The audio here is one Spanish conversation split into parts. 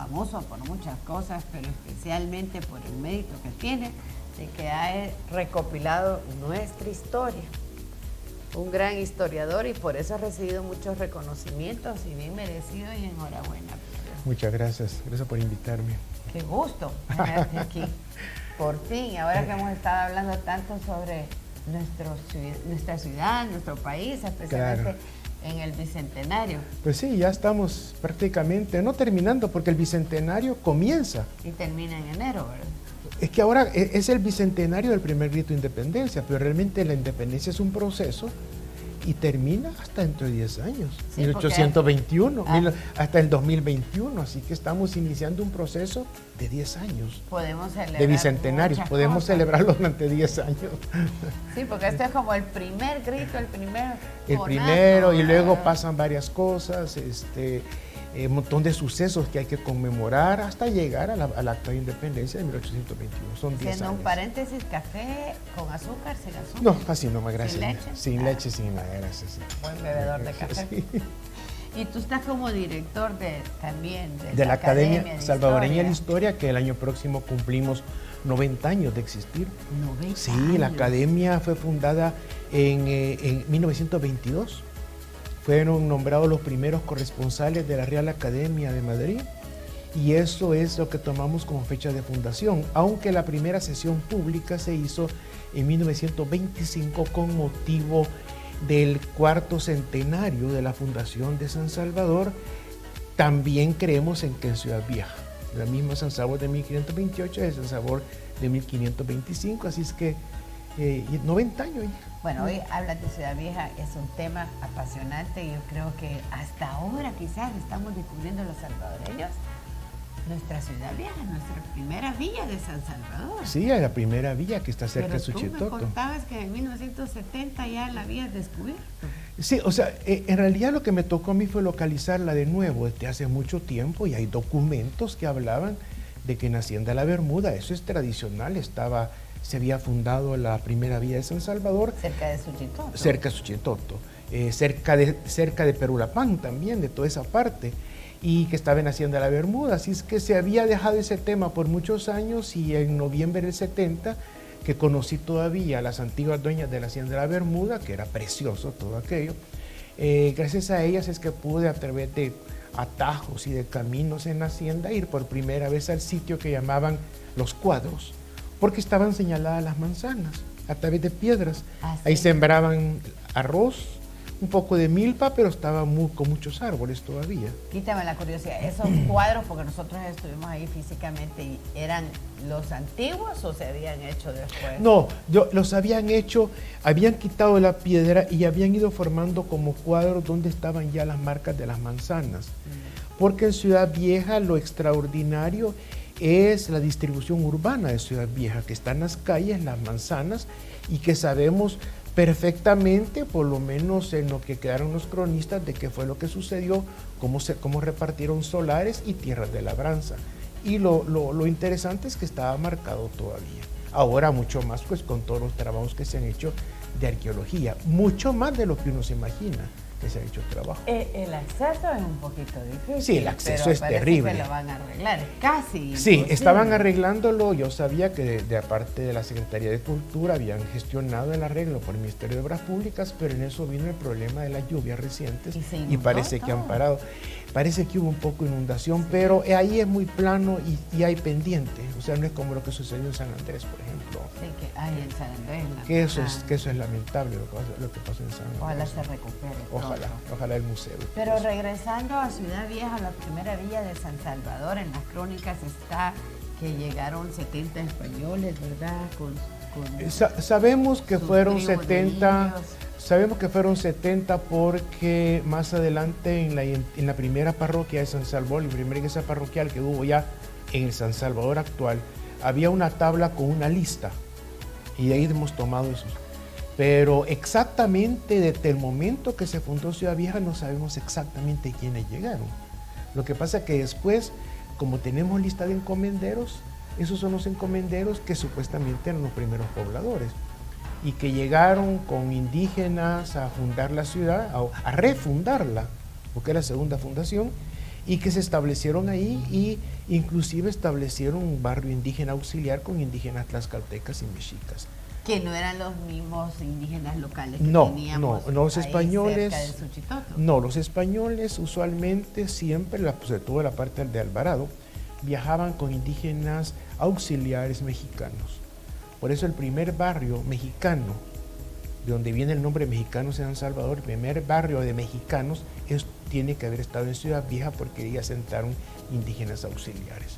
famoso por muchas cosas, pero especialmente por el mérito que tiene de que ha recopilado nuestra historia. Un gran historiador y por eso ha recibido muchos reconocimientos y bien merecido y enhorabuena. Muchas gracias por invitarme. Qué gusto tenerte aquí. Por fin, ahora que hemos estado hablando tanto sobre nuestra ciudad, nuestro país, especialmente Claro. en el Bicentenario. Pues sí, ya estamos prácticamente, no terminando, porque el Bicentenario comienza. Y termina en enero, ¿verdad? Es que ahora es el Bicentenario del primer grito de independencia, pero realmente la independencia es un proceso y termina hasta dentro de 10 años, Sí, 1821, porque- hasta el 2021, así que estamos iniciando un proceso de 10 años Podemos celebrar de bicentenarios, muchas podemos cosas. celebrarlo durante 10 años. Sí, porque esto es como el primer grito, el primer El conato, primero, y luego ¿verdad? pasan varias cosas, un montón de sucesos que hay que conmemorar hasta llegar al acta de independencia de 1821. Son 10 Haciendo años. un paréntesis, café con azúcar, sin azúcar. No, así no, más gracias. ¿Sin leche? Sin leche, sin nada, gracias. Sí. Buen bebedor de café. Sí. Y tú estás como director también De la Academia de Salvadoreña de la Historia. Historia, que el año próximo cumplimos 90 años de existir. 90 Sí, la años. Academia fue fundada en 1922. Fueron nombrados los primeros corresponsales de la Real Academia de Madrid y eso es lo que tomamos como fecha de fundación, aunque la primera sesión pública se hizo en 1925 con motivo del cuarto centenario de la fundación de San Salvador. También creemos en que en Ciudad Vieja, la misma San Salvador de 1528 es San Salvador de 1525, así es que 90 años ya. Bueno, hoy hablas de Ciudad Vieja, es un tema apasionante y yo creo que hasta ahora quizás estamos descubriendo los salvadoreños nuestra Ciudad Vieja, nuestra primera villa de San Salvador. Sí, a la primera villa que está cerca Pero de tú me Suchitoto. contabas que en 1970 ya la habías descubierto. Sí, o sea, en realidad lo que me tocó a mí fue localizarla de nuevo desde hace mucho tiempo y hay documentos que hablaban de que en Hacienda La Bermuda, eso es tradicional, se había fundado la primera villa de San Salvador, Cerca de Suchitoto. cerca de Suchitoto, cerca de Perulapán también, de toda esa parte, y que estaba en Hacienda La Bermuda, así es que se había dejado ese tema por muchos años y en noviembre del 70, que conocí todavía a las antiguas dueñas de la Hacienda La Bermuda, que era precioso todo aquello, gracias a ellas es que pude a través de atajos y de caminos en la hacienda ir por primera vez al sitio que llamaban Los Cuadros, porque estaban señaladas las manzanas a través de piedras. Ah, sí. Ahí sembraban arroz, un poco de milpa, pero estaba con muchos árboles todavía. Quítame la curiosidad, esos cuadros, porque nosotros estuvimos ahí físicamente, ¿eran los antiguos o se habían hecho después? No, los habían hecho, habían quitado la piedra y habían ido formando como cuadros donde estaban ya las marcas de las manzanas. Porque en Ciudad Vieja lo extraordinario es la distribución urbana de Ciudad Vieja, que están las calles, las manzanas, y que sabemos perfectamente, por lo menos en lo que quedaron los cronistas, de qué fue lo que sucedió, cómo repartieron solares y tierras de labranza. Y lo interesante es que estaba marcado todavía. Ahora mucho más, pues con todos los trabajos que se han hecho de arqueología, mucho más de lo que uno se imagina que se ha hecho trabajo. El acceso es un poquito difícil. Sí, el acceso pero es parece terrible. que lo van a arreglar, es casi Sí, imposible. estaban arreglándolo. Yo sabía que de aparte de la Secretaría de Cultura habían gestionado el arreglo por el Ministerio de Obras Públicas, pero en eso vino el problema de las lluvias recientes Y se y inundó parece que han todo. parado. Parece que hubo un poco de inundación, pero ahí es muy plano y hay pendiente. O sea, no es como lo que sucedió en San Andrés, por ejemplo. Sí, que hay en San Andrés. Que eso es lamentable lo que pasó en San Andrés. Ojalá se recupere Ojalá, pronto. ojalá el museo. Pero regresando a Ciudad Vieja, la primera villa de San Salvador, en las crónicas está que llegaron 70 españoles, ¿verdad? Sabemos que sus fueron tribus de 70, indios. sabemos que fueron 70 porque más adelante en la primera parroquia de San Salvador, la primera iglesia parroquial que hubo ya en el San Salvador actual, había una tabla con una lista y de ahí hemos tomado esos. Pero exactamente desde el momento que se fundó Ciudad Vieja no sabemos exactamente quiénes llegaron. Lo que pasa es que después, como tenemos lista de encomenderos, esos son los encomenderos que supuestamente eran los primeros pobladores y que llegaron con indígenas a fundar la ciudad, a refundarla, porque era la segunda fundación, y que se establecieron ahí y inclusive establecieron un barrio indígena auxiliar con indígenas tlaxcaltecas y mexicas. Que no eran los mismos indígenas locales que No, teníamos los españoles, cerca de Suchitoto. no, los españoles usualmente siempre, sobre todo la parte de Alvarado, viajaban con indígenas auxiliares mexicanos. Por eso el primer barrio mexicano, de donde viene el nombre Mexicanos en San Salvador, el primer barrio de mexicanos tiene que haber estado en Ciudad Vieja porque ahí asentaron indígenas auxiliares.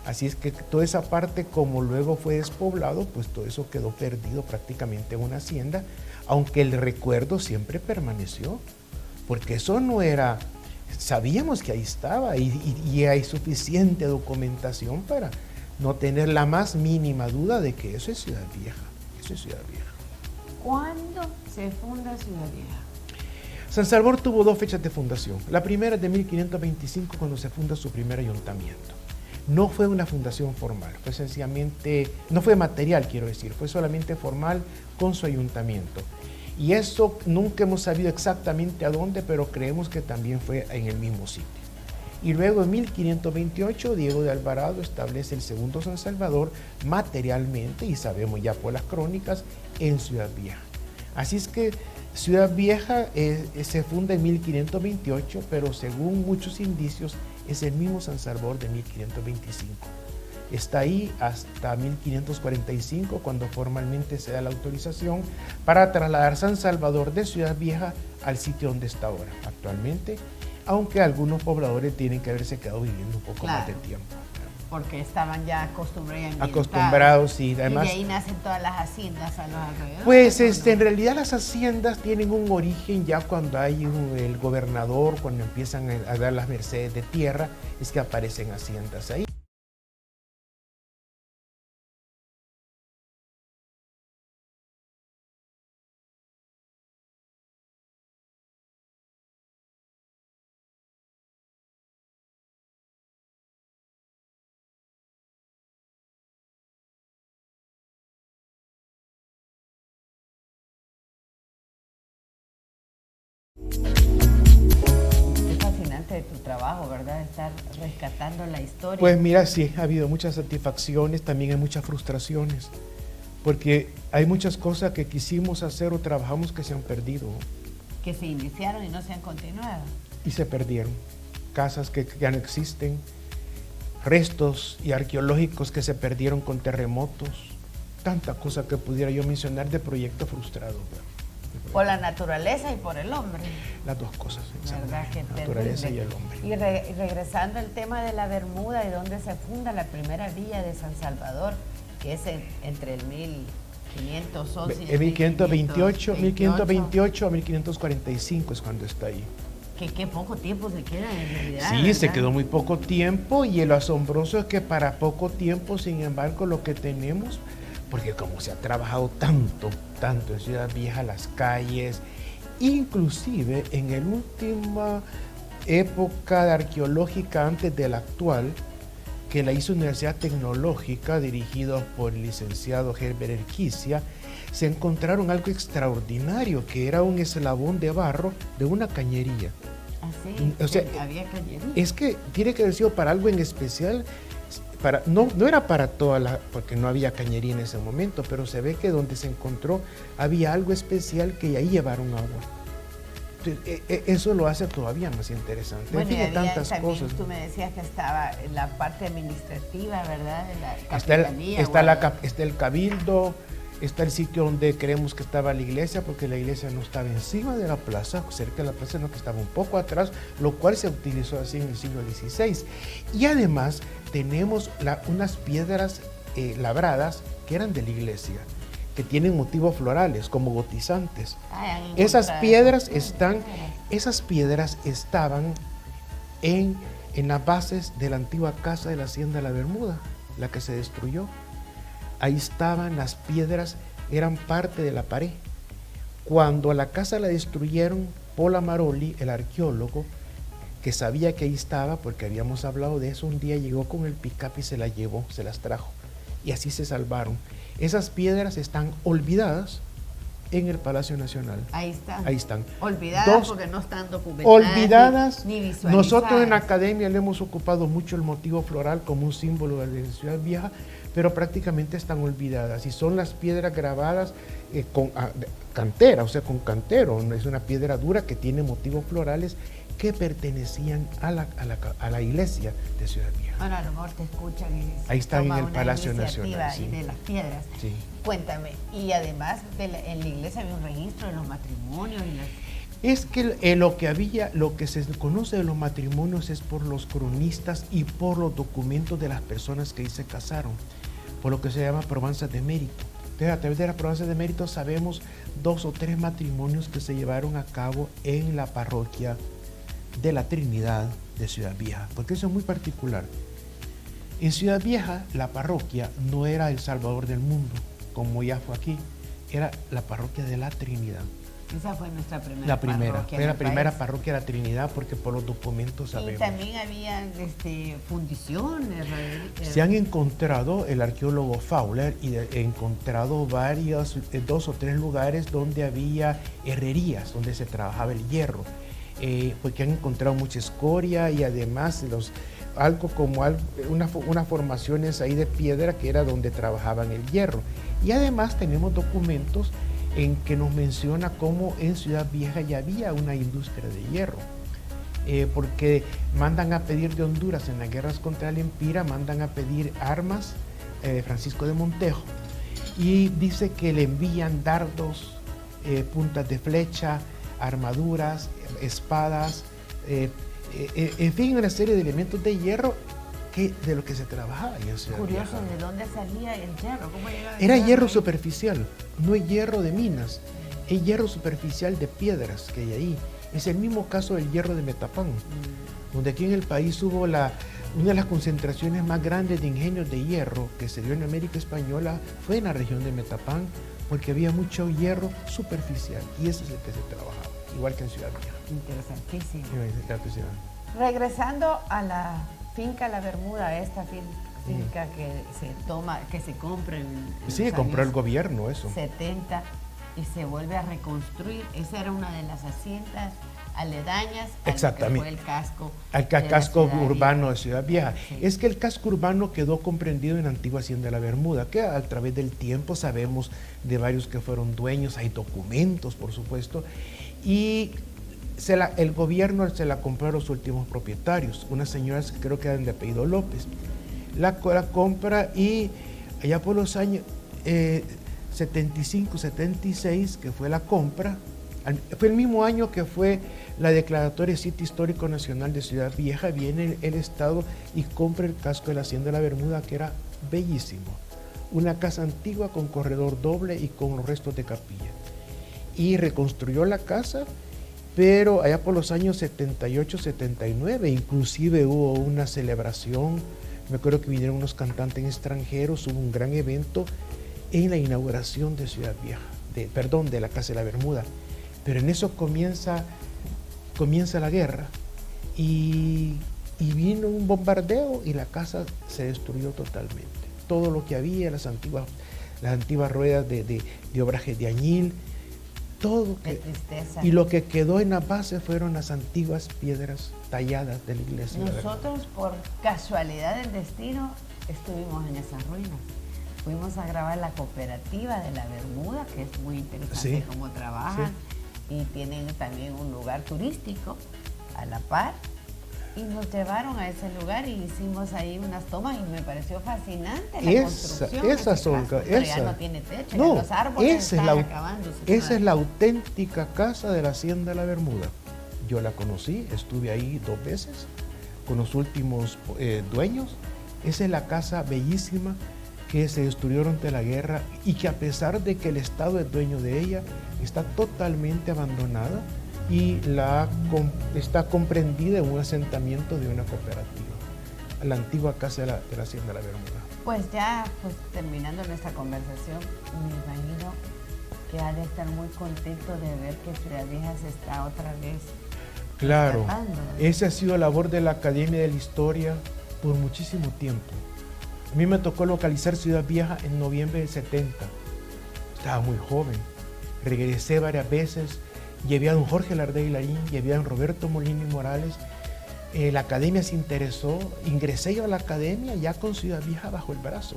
Así es que toda esa parte, como luego fue despoblado, pues todo eso quedó perdido prácticamente en una hacienda, aunque el recuerdo siempre permaneció, porque eso no era, sabíamos que ahí estaba y hay suficiente documentación para no tener la más mínima duda de que eso es Ciudad Vieja, eso es Ciudad Vieja. ¿Cuándo se funda Ciudad Vieja? San Salvador tuvo 2 fechas de fundación. La primera es de 1525, cuando se funda su primer ayuntamiento. No fue una fundación formal, fue sencillamente, no fue material, quiero decir, fue solamente formal con su ayuntamiento. Y eso nunca hemos sabido exactamente a dónde, pero creemos que también fue en el mismo sitio. Y luego en 1528, Diego de Alvarado establece el segundo San Salvador materialmente, y sabemos ya por las crónicas, en Ciudad Vieja. Así es que Ciudad Vieja se funda en 1528, pero según muchos indicios es el mismo San Salvador de 1525. Está ahí hasta 1545, cuando formalmente se da la autorización para trasladar San Salvador de Ciudad Vieja al sitio donde está ahora, actualmente, aunque algunos pobladores tienen que haberse quedado viviendo un poco más de tiempo. Porque estaban ya acostumbrados, y además... Y de ahí nacen todas las haciendas a los alrededores. Pues en realidad las haciendas tienen un origen ya cuando hay el gobernador, cuando empiezan a dar las mercedes de tierra, es que aparecen haciendas ahí. Es fascinante tu trabajo, ¿verdad? Estar rescatando la historia. Pues mira, sí, ha habido muchas satisfacciones, también hay muchas frustraciones, porque hay muchas cosas que quisimos hacer o trabajamos que se han perdido. Que se iniciaron y no se han continuado. Y se perdieron. Casas que ya no existen, restos y arqueológicos que se perdieron con terremotos, tanta cosa que pudiera yo mencionar de proyecto frustrado. Por la naturaleza y por el hombre. Las dos cosas, ¿Verdad? Que la naturaleza y el hombre. Y regresando al tema de la Bermuda y donde se funda la primera villa de San Salvador, que es entre el 1511 y el 1528 a 1545 es cuando está ahí. Que qué poco tiempo se queda en realidad. Sí, ¿verdad? se quedó muy poco tiempo, y lo asombroso es que para poco tiempo, sin embargo, lo que tenemos, porque como se ha trabajado tanto en Ciudad Vieja, las calles, inclusive en la última época arqueológica antes de la actual, que la hizo Universidad Tecnológica, dirigida por el licenciado Herbert Erquicia, se encontraron algo extraordinario, que era un eslabón de barro de una cañería. Así, O sea, había cañería. Es que tiene que haber sido para algo en especial, no era para porque no había cañería en ese momento, pero se ve que donde se encontró había algo especial, que ahí llevaron agua. Entonces, eso lo hace todavía más interesante. Bueno, en fin, y había tantas también, cosas. tú me decías que estaba en la parte administrativa, ¿verdad? De la Está capitanía. está el cabildo, está el sitio donde creemos que estaba la iglesia, porque la iglesia no estaba encima de la plaza, cerca de la plaza, sino que estaba un poco atrás, lo cual se utilizó así en el siglo XVI. Y además tenemos unas piedras labradas que eran de la iglesia, que tienen motivos florales como gotizantes. Esas piedras estaban en las bases de la antigua casa de la hacienda de la Bermuda, la que se destruyó. Ahí estaban las piedras, eran parte de la pared. Cuando la casa la destruyeron, Paul Amaroli, el arqueólogo, que sabía que ahí estaba, porque habíamos hablado de eso, un día llegó con el pick-up y se las llevó, se las trajo. Y así se salvaron. Esas piedras están olvidadas en el Palacio Nacional. Ahí están. Ahí están. Olvidadas porque no están documentadas. Olvidadas. Ni visualizadas. Nosotros en la academia le hemos ocupado mucho el motivo floral como un símbolo de la Ciudad Vieja, pero prácticamente están olvidadas. Y son las piedras grabadas con cantera, o sea, con cantero. Es una piedra dura que tiene motivos florales que pertenecían a la iglesia de Ciudad Vieja. Bueno, a lo mejor te escuchan y ahí están en el una Palacio iniciativa Nacional. Sí. ahí de las piedras. Sí. Cuéntame, y además en la iglesia había un registro de los matrimonios y las... Es que lo que se conoce de los matrimonios es por los cronistas y por los documentos de las personas que ahí se casaron, por lo que se llama probanzas de mérito. Entonces, a través de las probanzas de mérito sabemos 2 o 3 matrimonios que se llevaron a cabo en la parroquia de la Trinidad de Ciudad Vieja, porque eso es muy particular. En Ciudad Vieja, la parroquia no era el Salvador del mundo, como ya fue aquí, era la parroquia de la Trinidad. Esa fue nuestra primera La primera, parroquia. fue la primera país. parroquia de la Trinidad, porque por los documentos sabemos. Y también había fundiciones. Se han encontrado, el arqueólogo Fowler, y encontrado varios, 2 o 3 lugares donde había herrerías, donde se trabajaba el hierro, porque han encontrado mucha escoria y además unas formaciones ahí de piedra que era donde trabajaban el hierro. Y además tenemos documentos en que nos menciona cómo en Ciudad Vieja ya había una industria de hierro, porque mandan a pedir de Honduras en las guerras contra el Empira, mandan a pedir armas Francisco de Montejo, y dice que le envían dardos, puntas de flecha, armaduras, espadas, en fin, una serie de elementos de hierro de lo que se trabajaba en Ciudad Curioso, Vieja. ¿de dónde salía el hierro? ¿Cómo llegaba el Era hierro ahí? superficial, no es hierro de minas, es hierro superficial de piedras que hay ahí. Es el mismo caso del hierro de Metapán, donde aquí en el país hubo una de las concentraciones más grandes de ingenios de hierro que se dio en América Española, fue en la región de Metapán, porque había mucho hierro superficial y ese es el que se trabajaba, igual que en Ciudad Vieja. Interesantísimo. Sí. Regresando a la finca La Bermuda, esta finca que se compra en Sí, los compró el años gobierno eso. 70 y se vuelve a reconstruir. Esa era una de las haciendas aledañas a lo que fue el casco. Al de la casco Ciudad urbano Vieja. de Ciudad Vieja. Sí. Es que el casco urbano quedó comprendido en la antigua hacienda de La Bermuda, que a través del tiempo sabemos de varios que fueron dueños, hay documentos, por supuesto, y el gobierno se la compró a los últimos propietarios, unas señoras que creo que eran de apellido López. La compra y allá por los años 75, 76, que fue la compra, fue el mismo año que fue la declaratoria de Sitio Histórico Nacional de Ciudad Vieja, viene el Estado y compra el casco de la Hacienda de La Bermuda, que era bellísimo. Una casa antigua con corredor doble y con los restos de capilla. Y reconstruyó la casa, pero allá por los años 78, 79, inclusive hubo una celebración, me acuerdo que vinieron unos cantantes extranjeros, hubo un gran evento en la inauguración de Ciudad Vieja, de la Casa de la Bermuda. Pero en eso comienza la guerra y vino un bombardeo y la casa se destruyó totalmente. Todo lo que había, las antiguas ruedas de obraje de añil, todo. Qué tristeza. Y lo que quedó en la base fueron las antiguas piedras talladas de la iglesia. Nosotros, por casualidad del destino, estuvimos en esas ruinas. Fuimos a grabar la cooperativa de La Bermuda, que es muy interesante cómo trabajan, y tienen también un lugar turístico a la par. Y nos llevaron a ese lugar y hicimos ahí unas tomas y me pareció fascinante la construcción. Pero ya no tiene techo, no, los árboles están acabándose. Esa es la auténtica casa de la Hacienda de La Bermuda. Yo la conocí, estuve ahí 2 veces con los últimos dueños. Esa es la casa bellísima que se destruyó durante la guerra y que a pesar de que el Estado es dueño de ella, está totalmente abandonada y está comprendida en un asentamiento de una cooperativa, la antigua casa de la Hacienda de La Bermuda. Pues ya, terminando nuestra conversación, me imagino que ha de estar muy contento de ver que Ciudad Vieja se está otra vez Claro, rescatando. esa ha sido labor de la Academia de la Historia por muchísimo tiempo. A mí me tocó localizar Ciudad Vieja en noviembre del 70. Estaba muy joven. regresé varias veces, llevé a don Jorge Lardey Larín, llevé a don Roberto Molina y Morales. La academia se interesó, ingresé yo a la academia ya con Ciudad Vieja bajo el brazo.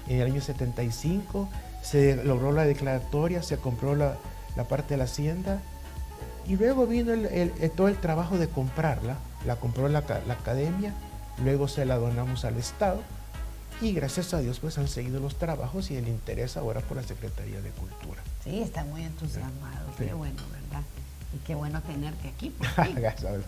En el año 75 se logró la declaratoria, se compró la parte de la hacienda y luego vino todo el trabajo de comprarla. La compró la academia, luego se la donamos al Estado y gracias a Dios pues han seguido los trabajos y el interés ahora por la Secretaría de Cultura. Sí, están muy entusiasmados, sí. Qué bueno, ¿verdad? Y qué bueno tenerte aquí. Por fin. Gracias.